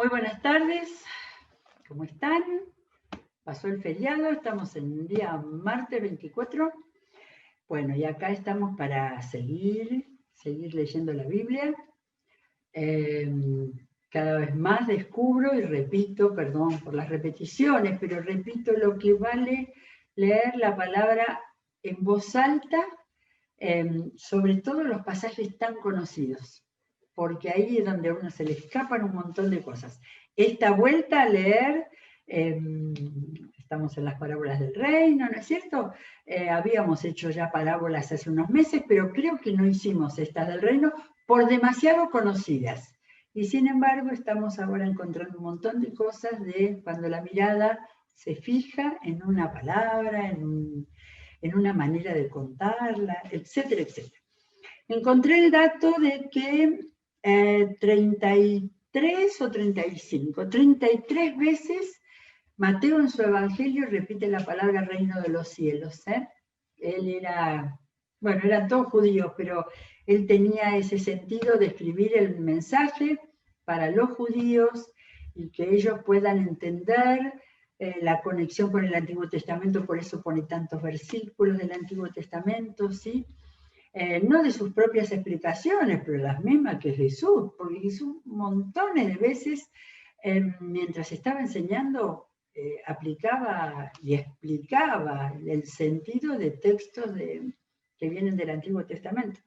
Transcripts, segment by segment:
Muy buenas tardes, ¿cómo están? Pasó el feriado, estamos en el día martes 24. Bueno, y acá estamos para seguir leyendo la Biblia. Cada vez más descubro y repito, perdón por las repeticiones, pero repito lo que vale leer la palabra en voz alta, sobre todo los pasajes tan conocidos, porque ahí es donde a uno se le escapan un montón de cosas. Esta vuelta a leer, estamos en las parábolas del reino, ¿no es cierto? Habíamos hecho ya parábolas hace unos meses, pero creo que no hicimos estas del reino por demasiado conocidas. Y sin embargo, estamos ahora encontrando un montón de cosas de cuando la mirada se fija en una palabra, en una manera de contarla, etcétera, etcétera. Encontré el dato de que 33 o 35, 33 veces Mateo en su evangelio repite la palabra reino de los cielos. Él era, bueno, eran todos judíos, pero él tenía ese sentido de escribir el mensaje para los judíos y que ellos puedan entender la conexión con el Antiguo Testamento, por eso pone tantos versículos del Antiguo Testamento, ¿sí? No de sus propias explicaciones, pero las mismas que Jesús, porque Jesús montones de veces, mientras estaba enseñando, aplicaba y explicaba el sentido de textos que vienen del Antiguo Testamento.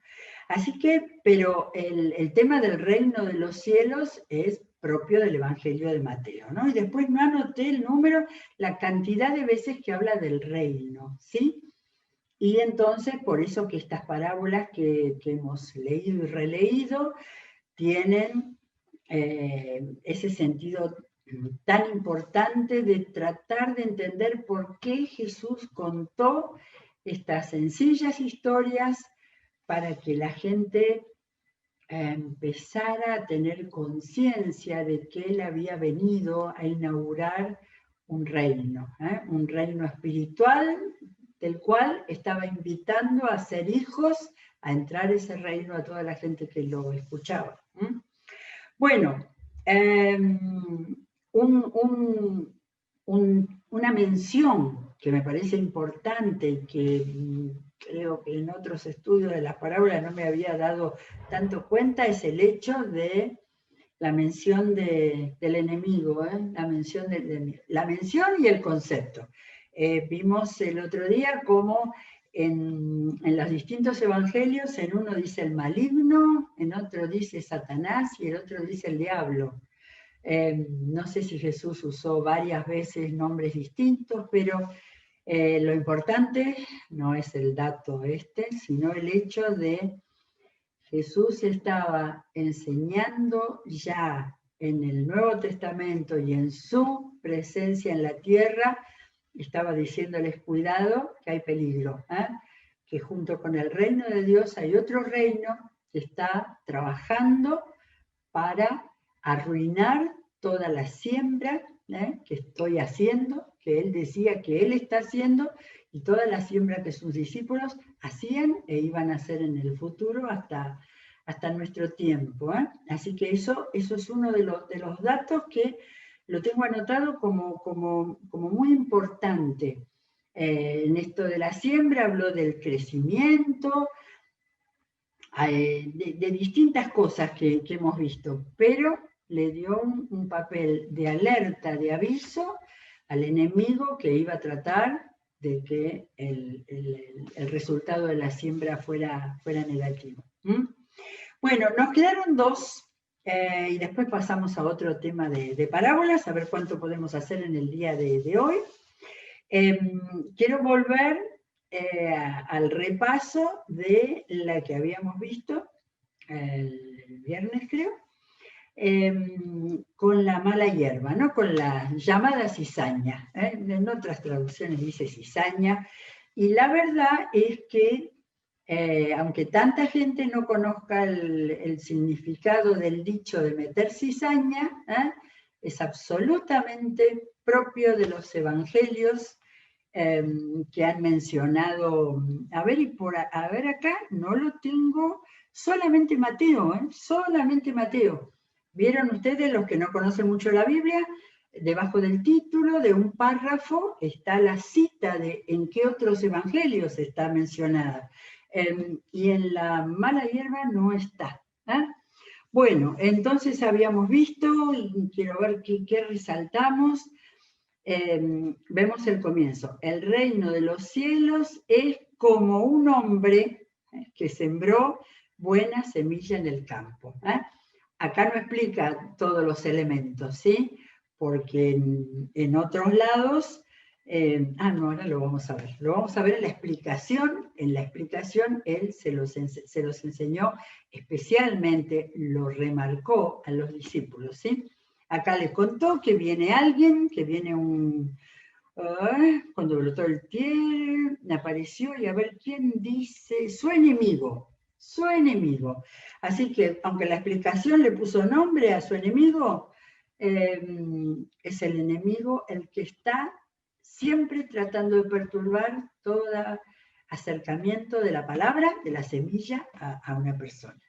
Así que, pero el tema del reino de los cielos es propio del Evangelio de Mateo, ¿no? Y después no anoté el número, la cantidad de veces que habla del reino, ¿sí? Y entonces, por eso que estas parábolas que hemos leído y releído tienen ese sentido tan importante de tratar de entender por qué Jesús contó estas sencillas historias para que la gente empezara a tener conciencia de que Él había venido a inaugurar un reino espiritual del cual estaba invitando a ser hijos a entrar a ese reino a toda la gente que lo escuchaba. Bueno, una mención que me parece importante y que creo que en otros estudios de las parábolas no me había dado tanto cuenta es el hecho de la mención del enemigo, la mención y el concepto. Vimos el otro día cómo en los distintos evangelios, en uno dice el maligno, en otro dice Satanás y el otro dice el diablo. No sé si Jesús usó varias veces nombres distintos, pero lo importante no es el dato sino el hecho de Jesús estaba enseñando ya en el Nuevo Testamento y en su presencia en la tierra, estaba diciéndoles cuidado que hay peligro, que junto con el reino de Dios hay otro reino que está trabajando para arruinar toda la siembra que estoy haciendo, que él decía que él está haciendo, y toda la siembra que sus discípulos hacían e iban a hacer en el futuro hasta nuestro tiempo. Así que eso es uno de los datos que lo tengo anotado como muy importante. En esto de la siembra habló del crecimiento, de distintas cosas que hemos visto, pero le dio un papel de alerta, de aviso al enemigo que iba a tratar de que el resultado de la siembra fuera negativo. Bueno, nos quedaron dos, y después pasamos a otro tema de parábolas, a ver cuánto podemos hacer en el día de hoy. Quiero volver al repaso de la que habíamos visto el viernes, creo, con la mala hierba, ¿no? Con la llamada cizaña. En otras traducciones dice cizaña, y la verdad es que aunque tanta gente no conozca el significado del dicho de meter cizaña, es absolutamente propio de los evangelios que han mencionado. A ver acá, no lo tengo, solamente Mateo, solamente Mateo. Vieron ustedes, los que no conocen mucho la Biblia, debajo del título de un párrafo está la cita de en qué otros evangelios está mencionada. Y en la mala hierba no está. Bueno, entonces habíamos visto, y quiero ver qué resaltamos. Vemos el comienzo. El reino de los cielos es como un hombre que sembró buena semilla en el campo. Acá no explica todos los elementos, ¿sí? Porque en otros lados, no, ahora lo vamos a ver. Lo vamos a ver en la explicación. En la explicación él se los enseñó, especialmente lo remarcó a los discípulos, ¿sí? Acá les contó que viene alguien, que viene cuando brotó el tiel, me apareció, y a ver quién dice, su enemigo. Así que, aunque la explicación le puso nombre a su enemigo, es el enemigo el que está siempre tratando de perturbar todo acercamiento de la palabra, de la semilla, a una persona.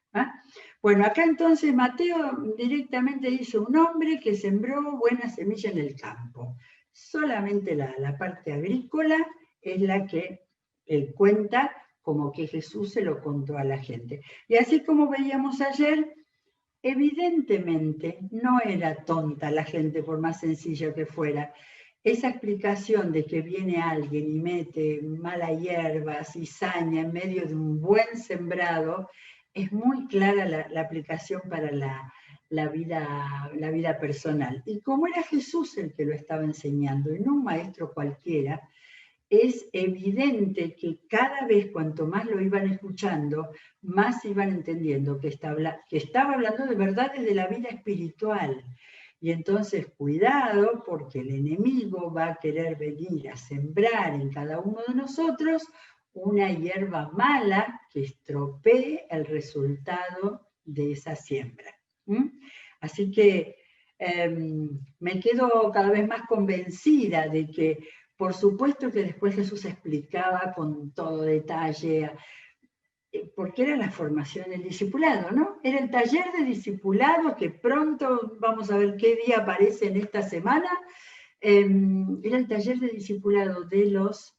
Bueno, acá entonces Mateo directamente dice un hombre que sembró buena semilla en el campo. Solamente la parte agrícola es la que él cuenta como que Jesús se lo contó a la gente. Y así como veíamos ayer, evidentemente no era tonta la gente, por más sencillo que fuera. Esa explicación de que viene alguien y mete mala hierba, cizaña en medio de un buen sembrado, es muy clara la aplicación para la vida personal. Y como era Jesús el que lo estaba enseñando y no un maestro cualquiera, es evidente que cada vez cuanto más lo iban escuchando, más iban entendiendo que estaba hablando de verdades de la vida espiritual. Y entonces cuidado, porque el enemigo va a querer venir a sembrar en cada uno de nosotros una hierba mala que estropee el resultado de esa siembra. Así que me quedo cada vez más convencida de que, por supuesto que después Jesús explicaba con todo detalle, porque era la formación del discipulado, ¿no? Era el taller de discipulado que pronto, vamos a ver qué día aparece en esta semana, era el taller de discipulado de los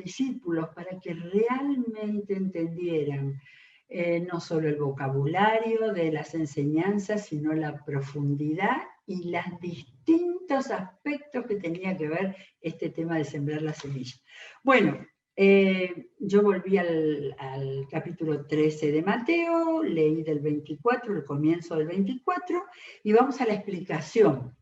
discípulos para que realmente entendieran no solo el vocabulario de las enseñanzas, sino la profundidad y los distintos aspectos que tenía que ver este tema de sembrar la semilla. Bueno, yo volví al capítulo 13 de Mateo, leí del 24, el comienzo del 24, y vamos a la explicación,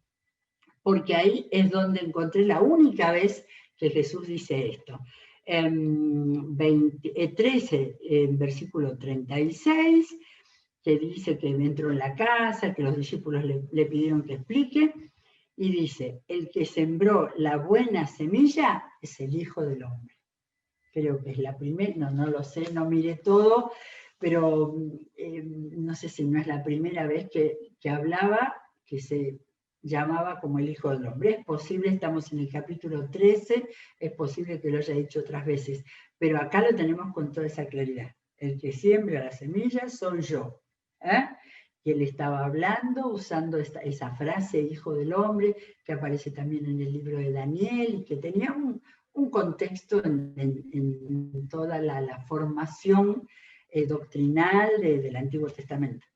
porque ahí es donde encontré la única vez que Jesús dice esto. 13, en versículo 36, que dice que entró en la casa, que los discípulos le pidieron que explique, y dice, el que sembró la buena semilla es el Hijo del Hombre. Creo que es la primera, no lo sé, no miré todo, pero no sé si no es la primera vez que hablaba, que se llamaba como el Hijo del Hombre. Es posible, estamos en el capítulo 13, es posible que lo haya dicho otras veces, pero acá lo tenemos con toda esa claridad. El que siembra las semillas soy yo. Y él estaba hablando, usando esa frase, Hijo del Hombre, que aparece también en el libro de Daniel, y que tenía un contexto en toda la formación doctrinal del Antiguo Testamento.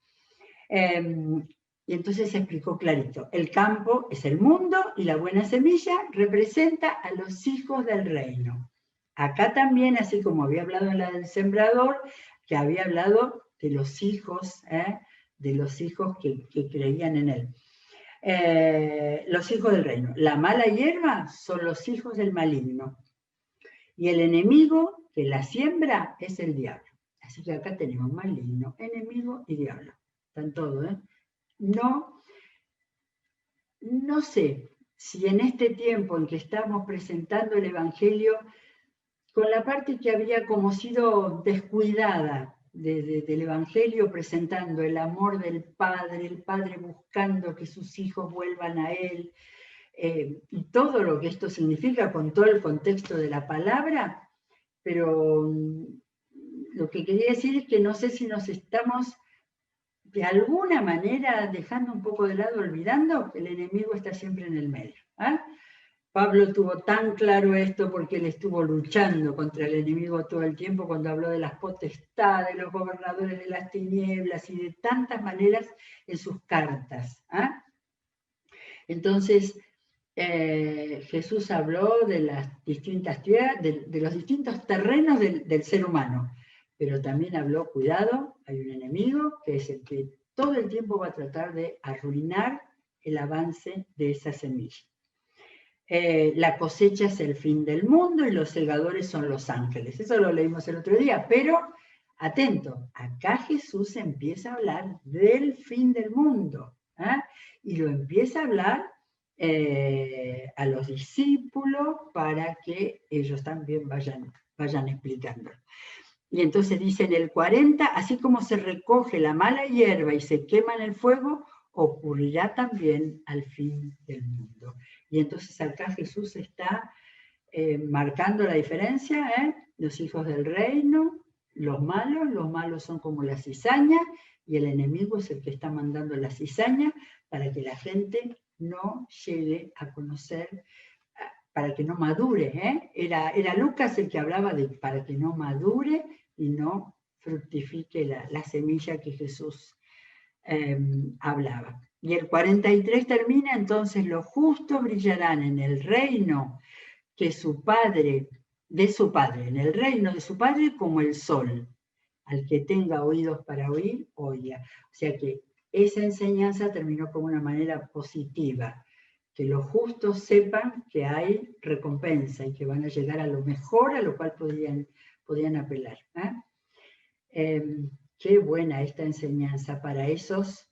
Y entonces se explicó clarito, el campo es el mundo y la buena semilla representa a los hijos del reino. Acá también, así como había hablado en la del sembrador, que había hablado de los hijos que creían en él. Los hijos del reino. La mala hierba son los hijos del maligno. Y el enemigo que la siembra es el diablo. Así que acá tenemos maligno, enemigo y diablo. Están todos, ¿eh? No sé si en este tiempo en que estamos presentando el Evangelio, con la parte que había como sido descuidada del Evangelio, presentando el amor del Padre, el Padre buscando que sus hijos vuelvan a Él, y todo lo que esto significa con todo el contexto de la palabra, pero lo que quería decir es que no sé si nos estamos de alguna manera, dejando un poco de lado, olvidando que el enemigo está siempre en el medio. Pablo tuvo tan claro esto porque él estuvo luchando contra el enemigo todo el tiempo cuando habló de las potestades, de los gobernadores de las tinieblas y de tantas maneras en sus cartas. Entonces, Jesús habló de las distintas tierras, de los distintos terrenos del ser humano, pero también habló, cuidado, hay un enemigo que es el que todo el tiempo va a tratar de arruinar el avance de esa semilla. La cosecha es el fin del mundo y los segadores son los ángeles. Eso lo leímos el otro día, pero atento, acá Jesús empieza a hablar del fin del mundo, y lo empieza a hablar a los discípulos para que ellos también vayan explicando. Y entonces dice en el 40, así como se recoge la mala hierba y se quema en el fuego, ocurrirá también al fin del mundo. Y entonces acá Jesús está marcando la diferencia, los hijos del reino, los malos son como la cizaña, y el enemigo es el que está mandando la cizaña para que la gente no llegue a conocer, para que no madure. Era Lucas el que hablaba de para que no madure y no fructifique la semilla que Jesús hablaba. Y el 43 termina, entonces los justos brillarán en el reino de su Padre, en el reino de su Padre como el sol. Al que tenga oídos para oír, oiga. O sea que esa enseñanza terminó como una manera positiva, que los justos sepan que hay recompensa y que van a llegar a lo mejor a lo cual podían apelar. Qué buena esta enseñanza para esos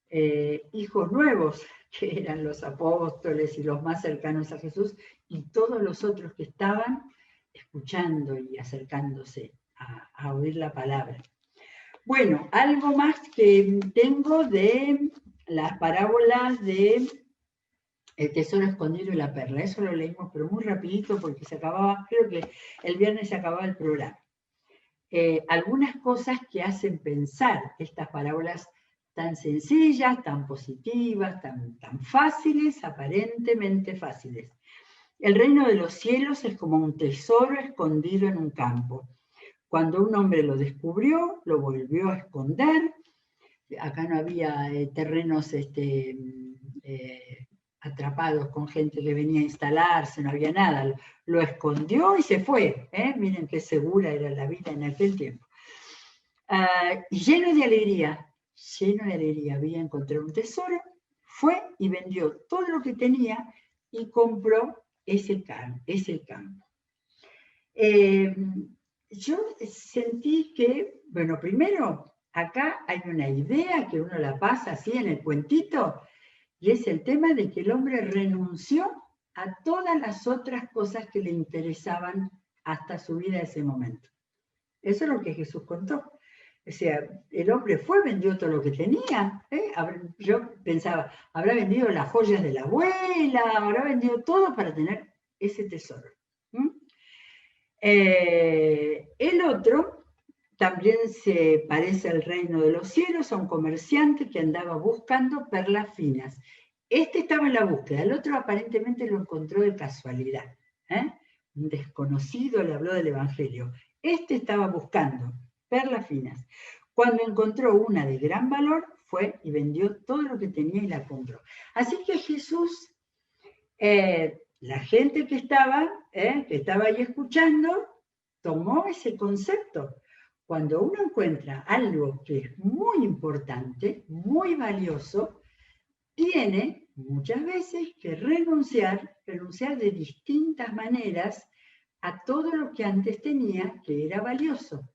hijos nuevos, que eran los apóstoles y los más cercanos a Jesús, y todos los otros que estaban escuchando y acercándose a oír la palabra. Bueno, algo más que tengo de las parábolas de el tesoro escondido y la perla. Eso lo leímos, pero muy rapidito porque se acababa, creo que el viernes se acababa el programa. Algunas cosas que hacen pensar estas parábolas tan sencillas, tan positivas, tan fáciles, aparentemente fáciles. El reino de los cielos es como un tesoro escondido en un campo. Cuando un hombre lo descubrió, lo volvió a esconder. Acá no había terrenos atrapados con gente que venía a instalarse, no había nada. Lo escondió y se fue. Miren qué segura era la vida en aquel tiempo. Lleno de alegría, había encontrado un tesoro, fue y vendió todo lo que tenía y compró ese campo. Yo sentí que, bueno, primero, acá hay una idea que uno la pasa así en el cuentito, y es el tema de que el hombre renunció a todas las otras cosas que le interesaban hasta su vida en ese momento. Eso es lo que Jesús contó. O sea, el hombre fue, vendió todo lo que tenía. Yo pensaba, habrá vendido las joyas de la abuela, habrá vendido todo para tener ese tesoro. El otro también se parece al reino de los cielos, a un comerciante que andaba buscando perlas finas. Este estaba en la búsqueda, el otro aparentemente lo encontró de casualidad. Un desconocido le habló del Evangelio. Este estaba buscando perlas finas. Cuando encontró una de gran valor, fue y vendió todo lo que tenía y la compró. Así que Jesús, la gente que estaba ahí escuchando, tomó ese concepto. Cuando uno encuentra algo que es muy importante, muy valioso, tiene muchas veces que renunciar de distintas maneras a todo lo que antes tenía que era valioso.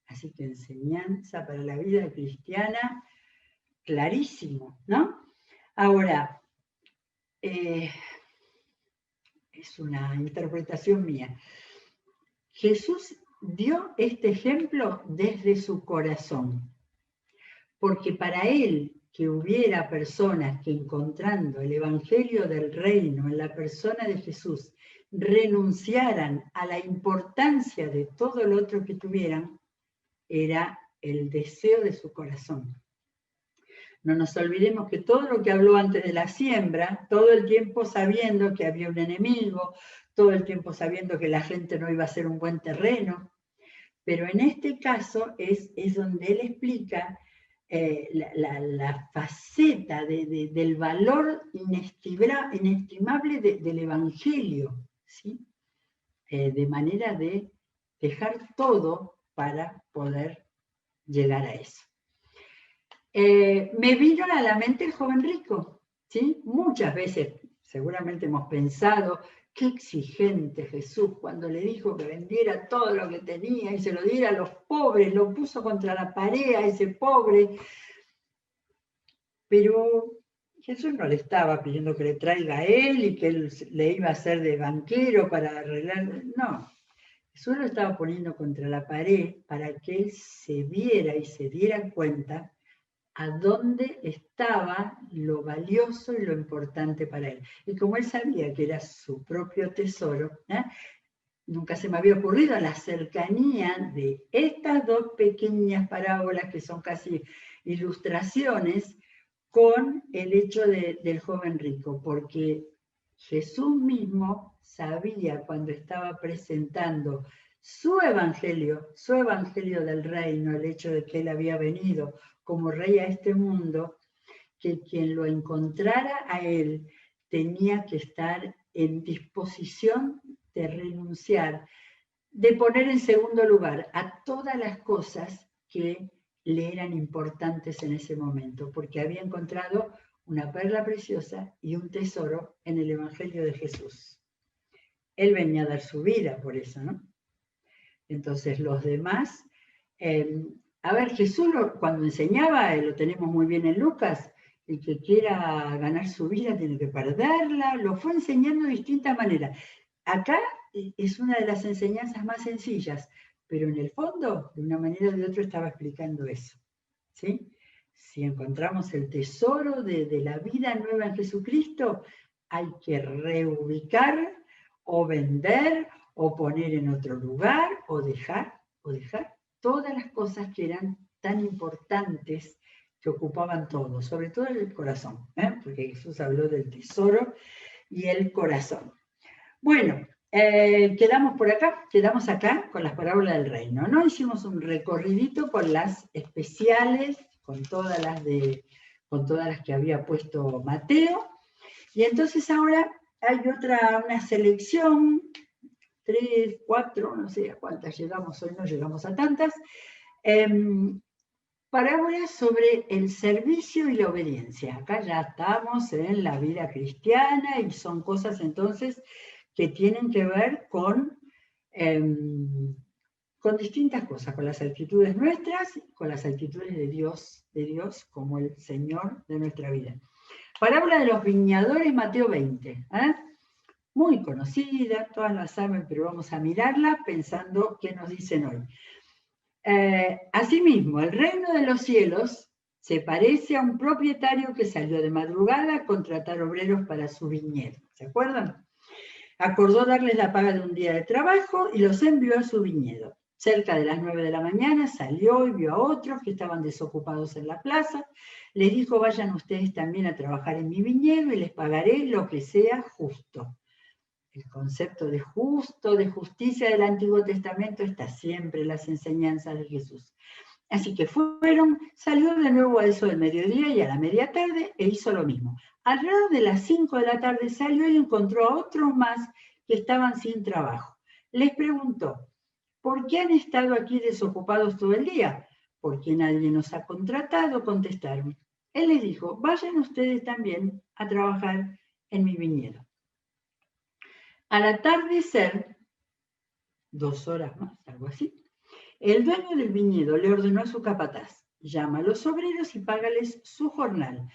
Así que enseñanza para la vida cristiana, clarísimo, ¿no? Ahora, es una interpretación mía. Jesús dio este ejemplo desde su corazón, porque para él que hubiera personas que encontrando el Evangelio del Reino en la persona de Jesús renunciaran a la importancia de todo lo otro que tuvieran, era el deseo de su corazón. No nos olvidemos que todo lo que habló antes de la siembra, todo el tiempo sabiendo que había un enemigo, todo el tiempo sabiendo que la gente no iba a ser un buen terreno, pero en este caso es donde él explica la faceta del valor inestimable del Evangelio, ¿sí? De manera de dejar todo para poder llegar a eso. Me vino a la mente el joven rico, ¿sí? Muchas veces seguramente hemos pensado, qué exigente Jesús cuando le dijo que vendiera todo lo que tenía y se lo diera a los pobres, lo puso contra la pared a ese pobre. Pero Jesús no le estaba pidiendo que le traiga a él y que él le iba a hacer de banquero para arreglar, no. Jesús lo estaba poniendo contra la pared para que él se viera y se diera cuenta a dónde estaba lo valioso y lo importante para él. Y como él sabía que era su propio tesoro, nunca se me había ocurrido la cercanía de estas dos pequeñas parábolas que son casi ilustraciones con el hecho del joven rico, porque Jesús mismo sabía cuando estaba presentando su evangelio del reino, el hecho de que él había venido como rey a este mundo, que quien lo encontrara a él tenía que estar en disposición de renunciar, de poner en segundo lugar a todas las cosas que le eran importantes en ese momento, porque había encontrado una perla preciosa y un tesoro en el Evangelio de Jesús. Él venía a dar su vida por eso, ¿no? Entonces los demás, a ver, Jesús cuando enseñaba, lo tenemos muy bien en Lucas, el que quiera ganar su vida tiene que perderla, lo fue enseñando de distintas maneras. Acá es una de las enseñanzas más sencillas, pero en el fondo, de una manera o de otra, estaba explicando eso, ¿sí? Si encontramos el tesoro de la vida nueva en Jesucristo, hay que reubicar o vender o poner en otro lugar o dejar todas las cosas que eran tan importantes que ocupaban todo, sobre todo el corazón, porque Jesús habló del tesoro y el corazón. Bueno, quedamos por acá, quedamos acá con las parábolas del reino, ¿no? Hicimos un recorridito por las especiales, con todas las que había puesto Mateo, y entonces ahora hay una selección, 3, 4, no sé a cuántas llegamos hoy, no llegamos a tantas, parábolas sobre el servicio y la obediencia. Acá ya estamos en la vida cristiana y son cosas entonces que tienen que ver con distintas cosas, con las actitudes nuestras, con las actitudes de Dios como el Señor de nuestra vida. Parábola de los viñadores, Mateo 20. Muy conocida, todas la saben, pero vamos a mirarla pensando qué nos dicen hoy. Asimismo, el reino de los cielos se parece a un propietario que salió de madrugada a contratar obreros para su viñedo. ¿Se acuerdan? Acordó darles la paga de un día de trabajo y los envió a su viñedo. Cerca de las 9 de la mañana salió y vio a otros que estaban desocupados en la plaza. Les dijo, vayan ustedes también a trabajar en mi viñedo y les pagaré lo que sea justo. El concepto de justo, de justicia del Antiguo Testamento está siempre en las enseñanzas de Jesús. Así que salió de nuevo a eso del mediodía y a la media tarde e hizo lo mismo. Alrededor de las 5 de la tarde salió y encontró a otros más que estaban sin trabajo. Les preguntó, ¿por qué han estado aquí desocupados todo el día? Porque nadie nos ha contratado, contestaron. Él les dijo, vayan ustedes también a trabajar en mi viñedo. Al atardecer, 2 horas más, algo así, el dueño del viñedo le ordenó a su capataz, llama a los obreros y págales su jornal,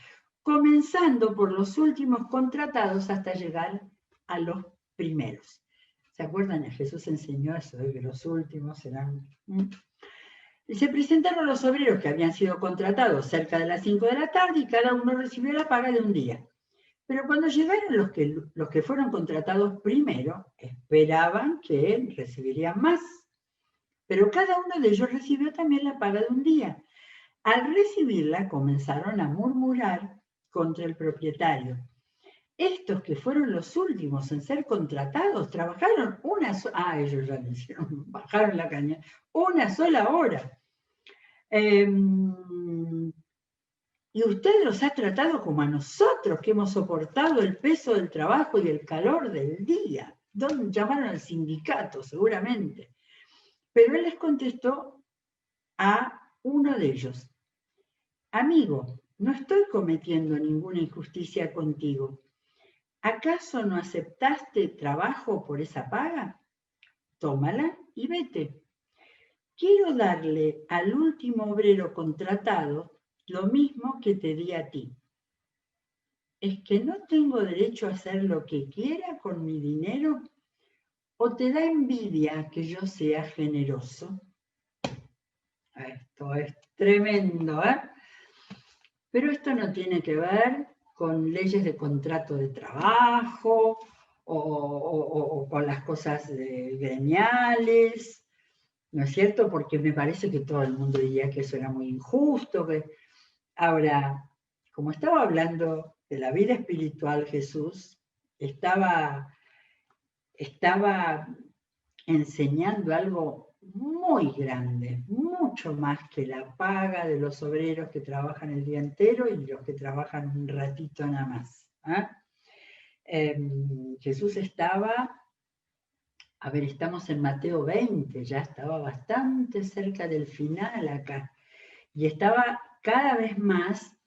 comenzando por los últimos contratados hasta llegar a los primeros. ¿Se acuerdan? Jesús enseñó eso de que los últimos serán... Y se presentaron los obreros que habían sido contratados cerca de las 5 de la tarde y cada uno recibió la paga de un día. Pero cuando llegaron los que fueron contratados primero, esperaban que recibirían más. Pero cada uno de ellos recibió también la paga de un día. Al recibirla comenzaron a murmurar contra el propietario. Estos que fueron los últimos en ser contratados, trabajaron ellos ya lo hicieron, bajaron la caña, una sola hora. Y usted los ha tratado como a nosotros, que hemos soportado el peso del trabajo y el calor del día. Llamaron al sindicato, seguramente. Pero él les contestó a uno de ellos: amigo, no estoy cometiendo ninguna injusticia contigo. ¿Acaso no aceptaste trabajo por esa paga? Tómala y vete. Quiero darle al último obrero contratado lo mismo que te di a ti. ¿Es que no tengo derecho a hacer lo que quiera con mi dinero? ¿O te da envidia que yo sea generoso? Esto es tremendo, ¿eh? Pero esto no tiene que ver con leyes de contrato de trabajo o con las cosas gremiales, ¿no es cierto? Porque me parece que todo el mundo diría que eso era muy injusto. Ahora, como estaba hablando de la vida espiritual, Jesús estaba enseñando algo muy grande, mucho más que la paga de los obreros que trabajan el día entero y los que trabajan un ratito nada más. Jesús estaba, estamos en Mateo 20, ya estaba bastante cerca del final acá, y estaba cada vez más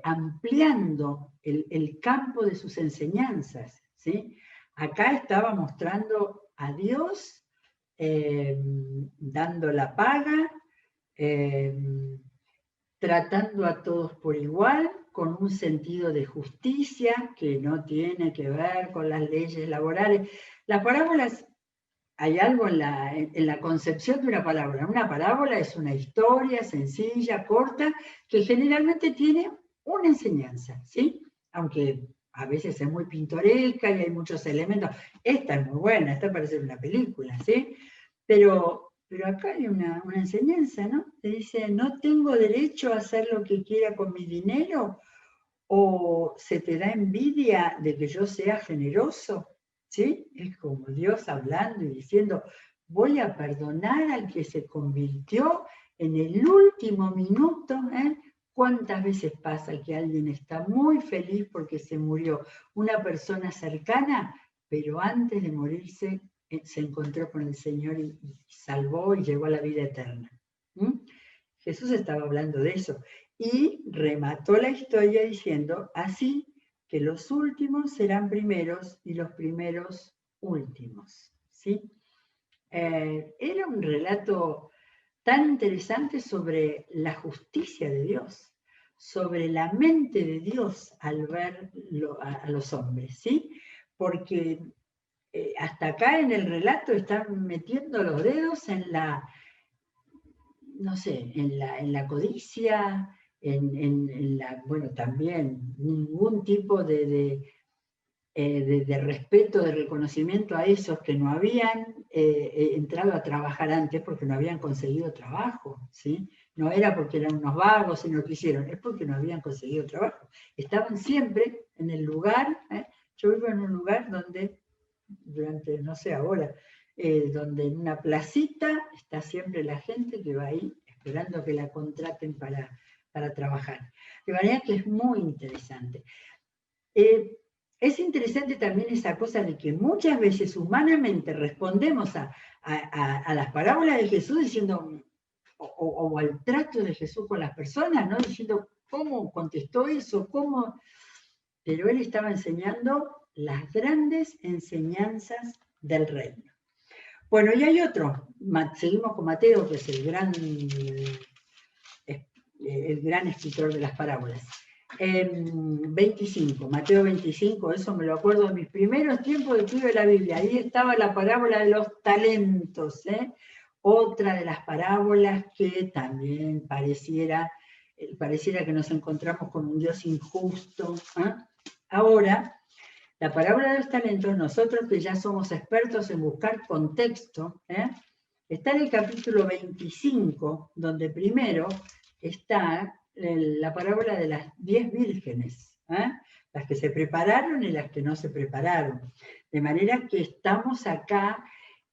ampliando el campo de sus enseñanzas, ¿sí? Acá estaba mostrando a Dios dando la paga, tratando a todos por igual, con un sentido de justicia que no tiene que ver con las leyes laborales. Las parábolas, hay algo en la concepción de una parábola. Una parábola es una historia sencilla, corta, que generalmente tiene una enseñanza, ¿sí? Aunque a veces es muy pintoresca y hay muchos elementos. Esta es muy buena, esta parece una película, ¿sí? Pero acá hay una enseñanza, ¿no? Te dice, ¿no tengo derecho a hacer lo que quiera con mi dinero? ¿O se te da envidia de que yo sea generoso? ¿Sí? Es como Dios hablando y diciendo, voy a perdonar al que se convirtió en el último minuto, ¿eh? ¿Cuántas veces pasa que alguien está muy feliz porque se murió una persona cercana, pero antes de morirse se encontró con el Señor y salvó y llegó a la vida eterna? Jesús estaba hablando de eso y remató la historia diciendo, así que los últimos serán primeros y los primeros últimos, ¿sí? Era un relato tan interesante sobre la justicia de Dios, sobre la mente de Dios al ver a los hombres, ¿sí? Porque hasta acá en el relato están metiendo los dedos en la, no sé, en la codicia, bueno, también ningún tipo de respeto, de reconocimiento a esos que no habían entrado a trabajar antes porque no habían conseguido trabajo, ¿sí? No era porque eran unos vagos y no quisieron, es porque no habían conseguido trabajo. Estaban siempre en el lugar, yo vivo en un lugar donde, durante, no sé ahora, donde en una placita está siempre la gente que va ahí esperando que la contraten para trabajar. De manera que es muy interesante. Es interesante también esa cosa de que muchas veces humanamente respondemos a las parábolas de Jesús diciendo, o al trato de Jesús con las personas, ¿no? Diciendo, ¿cómo contestó eso? ¿Cómo? Pero él estaba enseñando las grandes enseñanzas del reino. Bueno, y hay otro, seguimos con Mateo, que es el gran escritor de las parábolas. 25, Mateo 25, eso me lo acuerdo de mis primeros tiempos de estudio de la Biblia. Ahí estaba la parábola de los talentos, otra de las parábolas que también pareciera que nos encontramos con un Dios injusto. Ahora, la parábola de los talentos, nosotros que ya somos expertos en buscar contexto, está en el capítulo 25, donde primero está la parábola de las 10 vírgenes, las que se prepararon y las que no se prepararon. De manera que estamos acá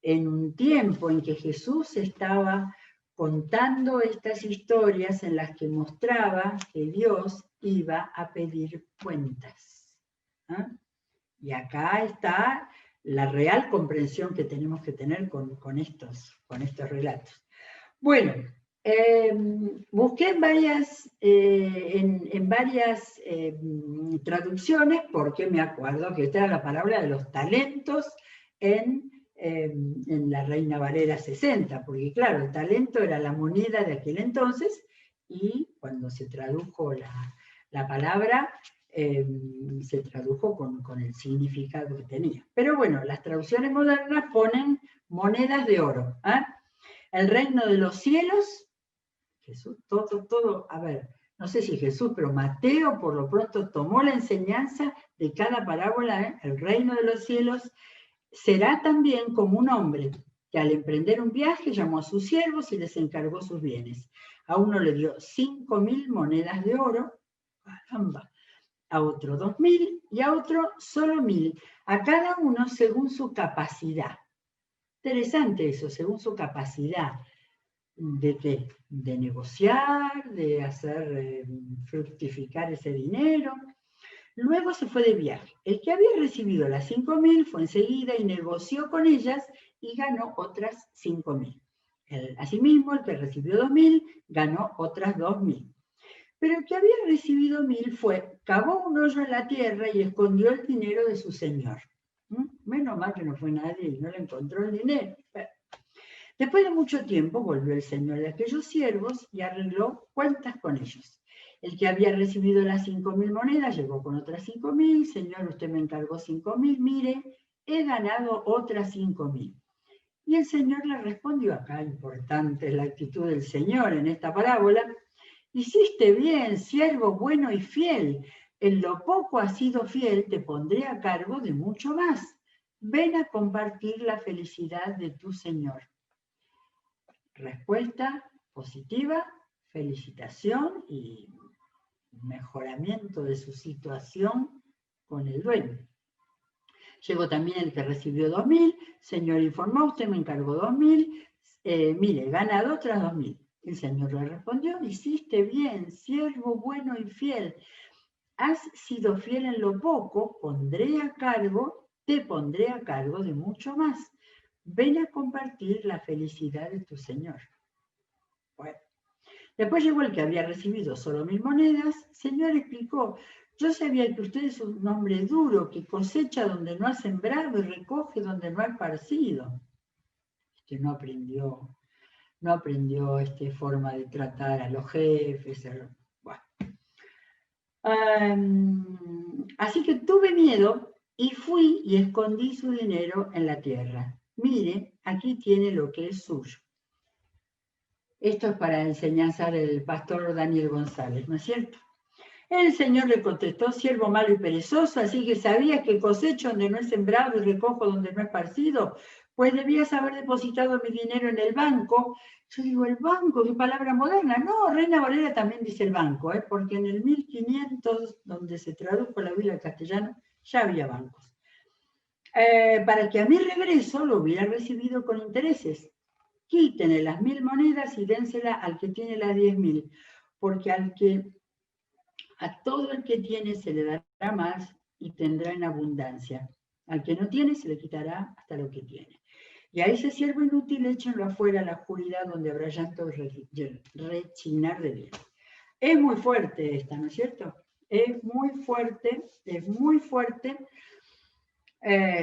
en un tiempo en que Jesús estaba contando estas historias en las que mostraba que Dios iba a pedir cuentas. Y acá está la real comprensión que tenemos que tener con estos relatos. Bueno, busqué en varias traducciones, porque me acuerdo que esta era la palabra de los talentos en la Reina Valera 60, porque claro, el talento era la moneda de aquel entonces, y cuando se tradujo la palabra, se tradujo con el significado que tenía. Pero bueno, las traducciones modernas ponen monedas de oro. El reino de los cielos, Jesús, todo, a ver, no sé si Jesús, pero Mateo por lo pronto tomó la enseñanza de cada parábola. El reino de los cielos será también como un hombre que al emprender un viaje llamó a sus siervos y les encargó sus bienes. A uno le dio 5.000 monedas de oro, caramba, a otro 2.000 y a otro solo 1.000, a cada uno según su capacidad. Interesante eso, según su capacidad. ¿De qué? De negociar, de hacer fructificar ese dinero. Luego se fue de viaje. El que había recibido las 5.000 fue enseguida y negoció con ellas y ganó otras 5.000. Asimismo, el que recibió 2.000 ganó otras 2.000. Pero el que había recibido 1.000 fue, cavó un hoyo en la tierra y escondió el dinero de su señor. Menos mal que no fue nadie y no le encontró el dinero. Después de mucho tiempo volvió el señor de aquellos siervos y arregló cuentas con ellos. El que había recibido las 5.000 monedas llegó con otras 5.000. Señor, usted me encargó 5.000, mire, he ganado otras 5.000. Y el Señor le respondió, acá importante es la actitud del Señor en esta parábola: hiciste bien, siervo bueno y fiel. En lo poco has sido fiel, te pondré a cargo de mucho más. Ven a compartir la felicidad de tu Señor. Respuesta positiva, felicitación y mejoramiento de su situación con el dueño. Llegó también el que recibió 2.000. Señor, informó, usted me encargó 2.000. Mire, ganado otras 2.000. El Señor le respondió, hiciste bien, siervo bueno y fiel. Has sido fiel en lo poco, te pondré a cargo de mucho más. Ven a compartir la felicidad de tu Señor. Bueno. Después llegó el que había recibido solo 1.000 monedas. Señor, explicó, yo sabía que usted es un hombre duro, que cosecha donde no ha sembrado y recoge donde no ha esparcido. No aprendió forma de tratar a los jefes. Bueno. Así que tuve miedo y fui y escondí su dinero en la tierra. Mire, aquí tiene lo que es suyo. Esto es para enseñanza del pastor Daniel González, ¿no es cierto? El Señor le contestó, siervo malo y perezoso, así que sabías que cosecho donde no he sembrado y recojo donde no he esparcido, pues debías haber depositado mi dinero en el banco. Yo digo, ¿el banco? ¿Qué palabra moderna? No, Reina Valera también dice el banco, porque en el 1500, donde se tradujo la Biblia al castellano, ya había bancos. Para que a mi regreso lo hubiera recibido con intereses. Quítenle las 1.000 monedas y dénsela al que tiene las 10.000, porque a todo el que tiene se le dará más y tendrá en abundancia. Al que no tiene se le quitará hasta lo que tiene. Y a ese siervo inútil échenlo afuera a la oscuridad donde habrá llanto y rechinar de dientes. Es muy fuerte esta, ¿no es cierto? Es muy fuerte, es muy fuerte.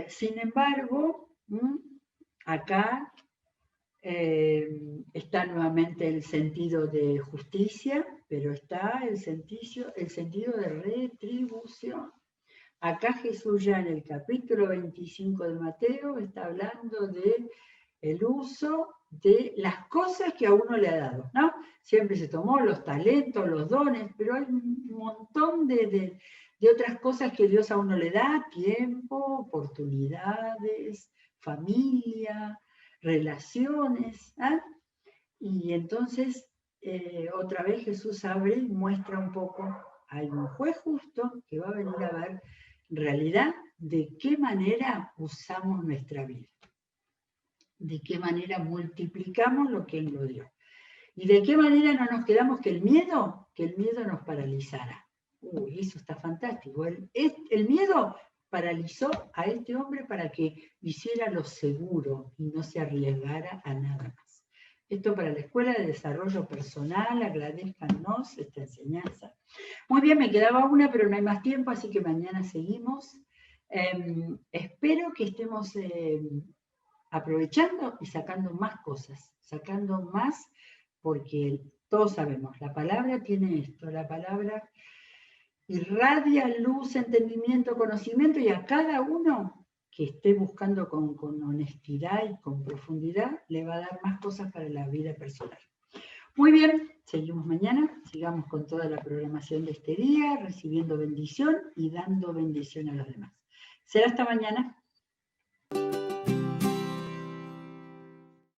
Sin embargo, acá está nuevamente el sentido de justicia, pero está el sentido de retribución. Acá Jesús ya en el capítulo 25 de Mateo está hablando de el uso de las cosas que a uno le ha dado, ¿no? Siempre se tomó los talentos, los dones, pero hay un montón de otras cosas que Dios a uno le da: tiempo, oportunidades, familia, relaciones, ¿eh? Y entonces otra vez Jesús abre y muestra un poco, hay un juez justo que va a venir a ver en realidad de qué manera usamos nuestra vida, de qué manera multiplicamos lo que Él nos dio. ¿Y de qué manera no nos quedamos que el miedo nos paralizara? Uy, eso está fantástico. El miedo paralizó a este hombre para que hiciera lo seguro y no se arriesgara a nada más. Esto para la Escuela de Desarrollo Personal, agradezcanos esta enseñanza. Muy bien, me quedaba una, pero no hay más tiempo, así que mañana seguimos. Espero que estemos aprovechando y sacando más cosas, sacando más, porque todos sabemos, la palabra tiene esto, la palabra irradia luz, entendimiento, conocimiento, y a cada uno que esté buscando con honestidad y con profundidad, le va a dar más cosas para la vida personal. Muy bien, seguimos mañana, sigamos con toda la programación de este día, recibiendo bendición y dando bendición a los demás. Será hasta mañana.